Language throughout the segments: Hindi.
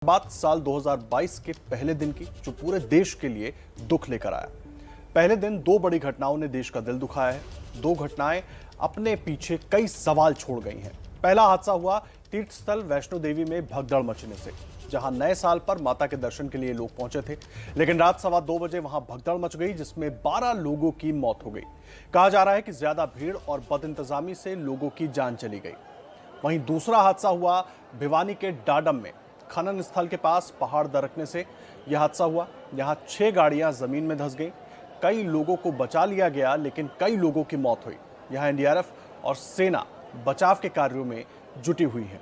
बात साल 2022 के पहले दिन की, जो पूरे देश के लिए दुख लेकर आया। पहले दिन दो बड़ी घटनाओं ने देश का दिल दुखाया है। दो घटनाएं अपने पीछे कई सवाल छोड़ गई हैं। पहला हादसा हुआ तीर्थ स्थल वैष्णो देवी में भगदड़ मचने से, जहां नए साल पर माता के दर्शन के लिए लोग पहुंचे थे, लेकिन रात 2:15 बजे वहां भगदड़ मच गई, जिसमें 12 लोगों की मौत हो गई। कहा जा रहा है कि ज्यादा भीड़ और बदइंतजामी से लोगों की जान चली गई। वहीं दूसरा हादसा हुआ भिवानी के डाडम में। खनन स्थल के पास पहाड़ दरकने से यह हादसा हुआ। यहां 6 गाड़ियां जमीन में धंस गईं। कई लोगों को बचा लिया गया, लेकिन कई लोगों की मौत हुई। यहां एनडीआरएफ और सेना बचाव के कार्यों में जुटी हुई है।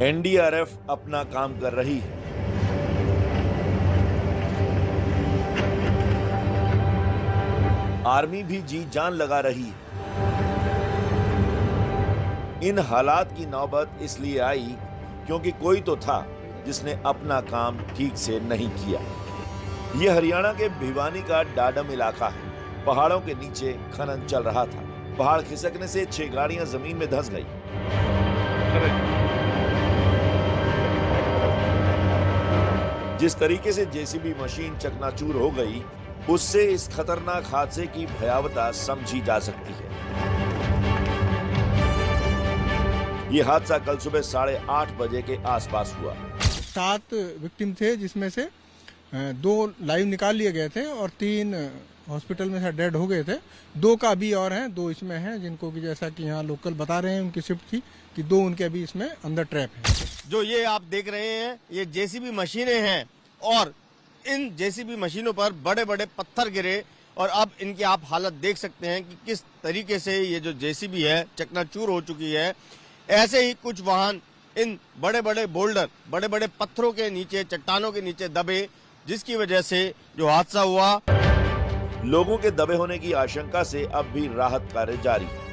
एनडीआरएफ अपना काम कर रही है। आर्मी भी जी जान लगा रही है। इन हालात की नौबत इसलिए आई क्योंकि कोई तो था जिसने अपना काम ठीक से नहीं किया। यह हरियाणा के भिवानी का डाडम इलाका है। पहाड़ों के नीचे खनन चल रहा था। पहाड़ खिसकने से 6 गाड़ियां जमीन में धंस गई। जिस तरीके से जेसीबी मशीन चकनाचूर हो गई, उससे इस खतरनाक हादसे की भयावता समझी जा सकती है। यह हादसा कल सुबह 8:30 बजे के आसपास हुआ। 7 विक्टिम थे, जिसमें से 2 लाइव निकाल लिए गए थे और 3 हॉस्पिटल में से डेड हो गए थे। 2 का अभी और हैं, 2 इसमें हैं, जिनको कि जैसा कि यहाँ लोकल बता रहे हैं, उनकी शिफ्ट थी कि 2 उनके अभी इसमें अंदर ट्रैप है। जो ये आप देख रहे हैं, ये जेसीबी मशीनें हैं और इन जेसीबी मशीनों पर बड़े बड़े पत्थर गिरे और अब इनकी आप हालत देख सकते हैं कि किस तरीके से ये जो जेसीबी है चकनाचूर हो चुकी है। ऐसे ही कुछ वाहन इन बड़े बड़े बोल्डर, बड़े बड़े पत्थरों के नीचे, चट्टानों के नीचे दबे, जिसकी वजह से जो हादसा हुआ। लोगों के दबे होने की आशंका से अब भी राहत कार्य जारी है।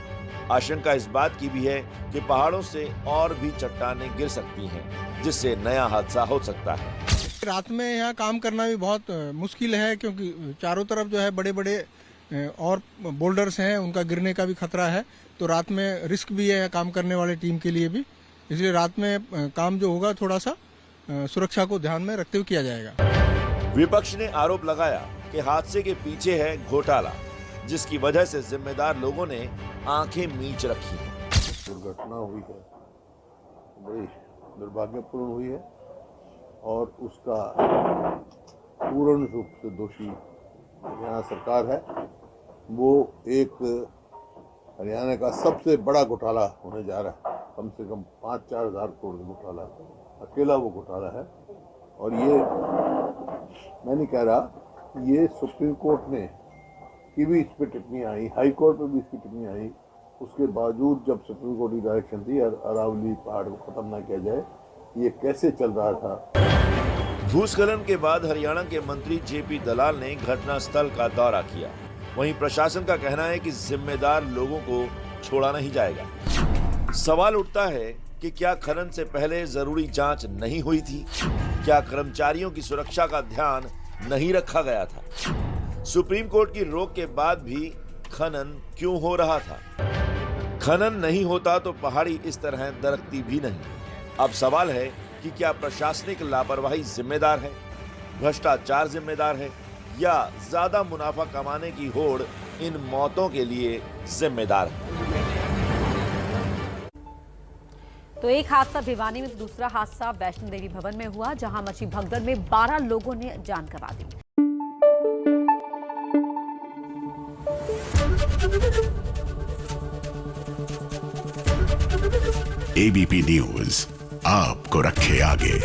आशंका इस बात की भी है कि पहाड़ों से और भी चट्टानें गिर सकती हैं, जिससे नया हादसा हो सकता है। रात में यहाँ काम करना भी बहुत मुश्किल है, क्योंकि चारों तरफ जो है बड़े बड़े और बोल्डर्स हैं, उनका गिरने का भी खतरा है। तो रात में रिस्क भी है काम करने वाले टीम के लिए भी, इसलिए रात में काम जो होगा थोड़ा सा सुरक्षा को ध्यान में रखते हुए किया जाएगा। विपक्ष ने आरोप लगाया कि हादसे के पीछे है घोटाला, जिसकी वजह से जिम्मेदार लोगों ने आंखें मींच रखी हैं। दुर्घटना हुई है, बड़ी दुर्भाग्यपूर्ण हुई है और उसका पूर्ण रूप से दोषी यहाँ सरकार है। वो एक हरियाणा का सबसे बड़ा घोटाला होने जा रहा है। कम से कम 5-4 हज़ार करोड़ का घोटाला, अकेला वो घोटाला है। और ये मैं नहीं कह रहा, ये सुप्रीम कोर्ट ने की भी इस पर टिप्पणी आई, हाई कोर्ट में भी इसकी टिप्पणी आई। उसके बावजूद जब सुप्रीम कोर्ट की डायरेक्शन थी अरावली पहाड़ को खत्म ना किया जाए, ये कैसे चल रहा था। भूस्खलन के बाद हरियाणा के मंत्री जेपी दलाल ने घटना स्थल का दौरा किया। वहीं प्रशासन का कहना है कि जिम्मेदार लोगों को छोड़ा नहीं जाएगा। सवाल उठता है कि क्या खनन से पहले जरूरी जांच नहीं हुई थी? क्या कर्मचारियों की सुरक्षा का ध्यान नहीं रखा गया था? सुप्रीम कोर्ट की रोक के बाद भी खनन क्यों हो रहा था? खनन नहीं होता तो पहाड़ी इस तरह दरकती भी नहीं। अब सवाल है कि क्या प्रशासनिक लापरवाही जिम्मेदार है, भ्रष्टाचार जिम्मेदार है, या ज्यादा मुनाफा कमाने की होड़ इन मौतों के लिए जिम्मेदार है? तो एक हादसा भिवानी में, तो दूसरा हादसा वैष्णो देवी भवन में हुआ, जहां मची भगदड़ में 12 लोगों ने जान गंवा दी। एबीपी न्यूज आपको रखे आगे।